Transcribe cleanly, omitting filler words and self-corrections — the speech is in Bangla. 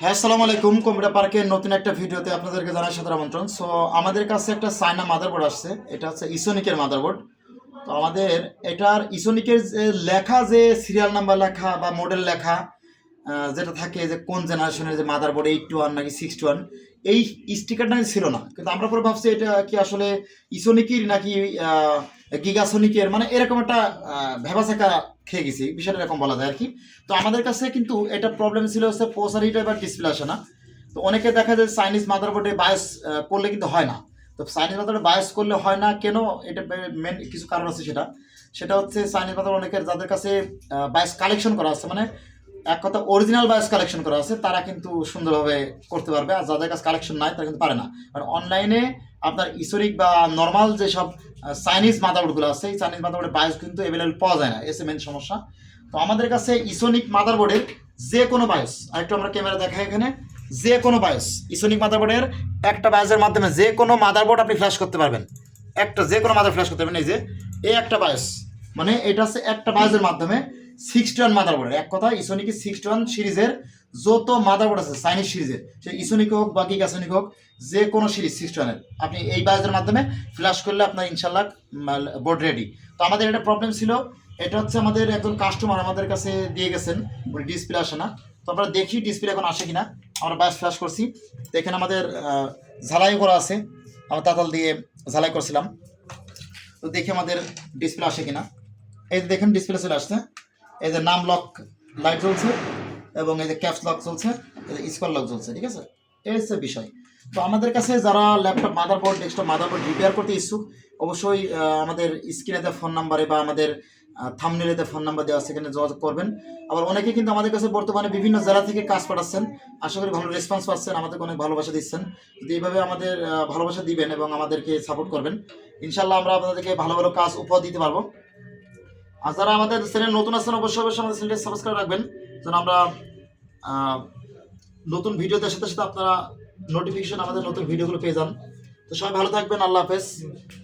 হ্যাঁ, আসসালামু আলাইকুম। কম্পিউটার পার্কের নতুন একটা ভিডিওতে আপনাদেরকে জানাই সাদর আমন্ত্রণ। সো আমাদের কাছে একটা চায়না মাদারবোর্ড আসছে। এটা হচ্ছে ইসোনিকের মাদারবোর্ড। তো আমাদের এটার ইসোনিকের যে লেখা, যে সিরিয়াল নাম্বার লেখা বা মডেল লেখা, যেটা থাকে যে কোন জেনারেশনের যে মাদারবোর্ড 821 নাকি 621, এই স্টিকারটা ছিল না। কিন্তু আমরা পরে ভাবছি এটা কি আসলে ইসোনিকের নাকি গিগাসোনিকের, মানে এরকম একটা ভেবাচাকা খেয়ে গেছি, বিষয়টা এরকম বলা যায় আর কি। তো আমাদের কাছে কিন্তু এটা প্রবলেম ছিল হচ্ছে প্রসারিটা বা ডিসপ্লে আসে না। তো অনেকে দেখা যায় চাইনিজ মাদারবোর্ডে বায়োস করলে কিন্তু হয় না। তো চাইনিজ মাদারবোর্ডে বায়োস করলে হয় না কেন, এটা মেন কিছু কারণ আছে। সেটা হচ্ছে চাইনিজ মাদারবোর্ড অনেকের যাদের কাছে বায়োস কালেকশন করা আছে, মানে এক কথা অরিজিনাল বায়োস কালেকশন করা আছে, তারা কিন্তু সুন্দরভাবে করতে পারবে। আর যাদের কাছে কালেকশন নাই তারা কিন্তু পারে না। কারণ অনলাইনে আপনার ইসোরিক বা নর্মাল যেসব চাইনিজ মাদারবোর্ডগুলো আছে, এই চাইনিজ মাদারবোর্ডের বায়োস কিন্তু অ্যাভেলেবল পাওয়া যায় না, এসে মেন সমস্যা। তো আমাদের কাছে ইসোনিক মাদারবোর্ডের যে কোনো বায়োস, আরেকটু আমরা ক্যামেরা দেখাই এখানে, যে কোনো বায়োস ইসোনিক মাদারবোর্ডের একটা বায়োসের মাধ্যমে যে কোনো মাদারবোর্ড আপনি ফ্ল্যাশ করতে পারবেন। একটা যে কোনো মাদার ফ্ল্যাশ করতে পারবেন। এই যে এই একটা বায়োস, মানে এটা হচ্ছে একটা বায়োসের মাধ্যমে 61 মাদারবোর্ডের, এক কথা ইসোনিক 61 সিরিজের যত মাদারবোর্ড আছে চাইনিজ সিরিজের, সে ইসোনিক হোক বা গিগাসোনিক হোক, যে কোনো সিরিজ 61-এর আপনি এই বায়োসের মাধ্যমে ফ্ল্যাশ করলে আপনার ইনশাল্লাহ বোর্ড রেডি। তো আমাদের এটা প্রবলেম ছিল। এটা হচ্ছে আমাদের একজন কাস্টমার আমাদের কাছে দিয়ে গেছেন, ডিসপ্লে আসে না। তো আমরা দেখি ডিসপ্লে এখন আসে কিনা। আমরা বায়োস ফ্ল্যাশ করছি, তো এখানে আমাদের ঝালাই করা আছে, আমরা তাতাল দিয়ে ঝালাই করছিলাম। তো দেখি আমাদের ডিসপ্লে আসে কিনা। এই যে দেখেন ডিসপ্লে চলে আসছে, এই যে নাম লক লাইট জ্বলছে এবং এই যে ক্যাপস লক চলছে, এই যে স্কোয়ার লক জ্বলছে, ঠিক আছে। এই হচ্ছে বিষয়। তো আমাদের কাছে যারা laptop motherboard, desktop motherboard repair করতে ইচ্ছুক, অবশ্যই আমাদের স্ক্রিনে দেওয়া ফোন নাম্বারে বা আমাদের থাম্বনেইলে ফোন নাম্বার দেওয়া আছে, সেখানে যোগাযোগ করবেন। আবার অনেকে কিন্তু আমাদের কাছে বর্তমানে বিভিন্ন জেলা থেকে কাজ পাঠাচ্ছেন, আশা করি ভালো রেসপন্স পাচ্ছেন, আমাদেরকে অনেক ভালোবাসা দিচ্ছেন। যদি এইভাবে আমাদের ভালোবাসা দিবেন এবং আমাদেরকে সাপোর্ট করবেন, ইনশাল্লাহ আমরা আপনাদেরকে ভালো ভালো কাজ উপহার দিতে পারবো। আর যারা আমাদের চ্যানেল নতুন আছেন, অবশ্যই অবশ্যই আমাদের চ্যানেলটি সাবস্ক্রাইব রাখবেন, যেন আমরা নতুন ভিডিও দেওয়ার সাথে সাথে আপনারা নোটিফিকেশন আমাদের নতুন ভিডিওগুলো পেয়ে যান। তো সবাই ভালো থাকবেন, আল্লাহ হাফেজ।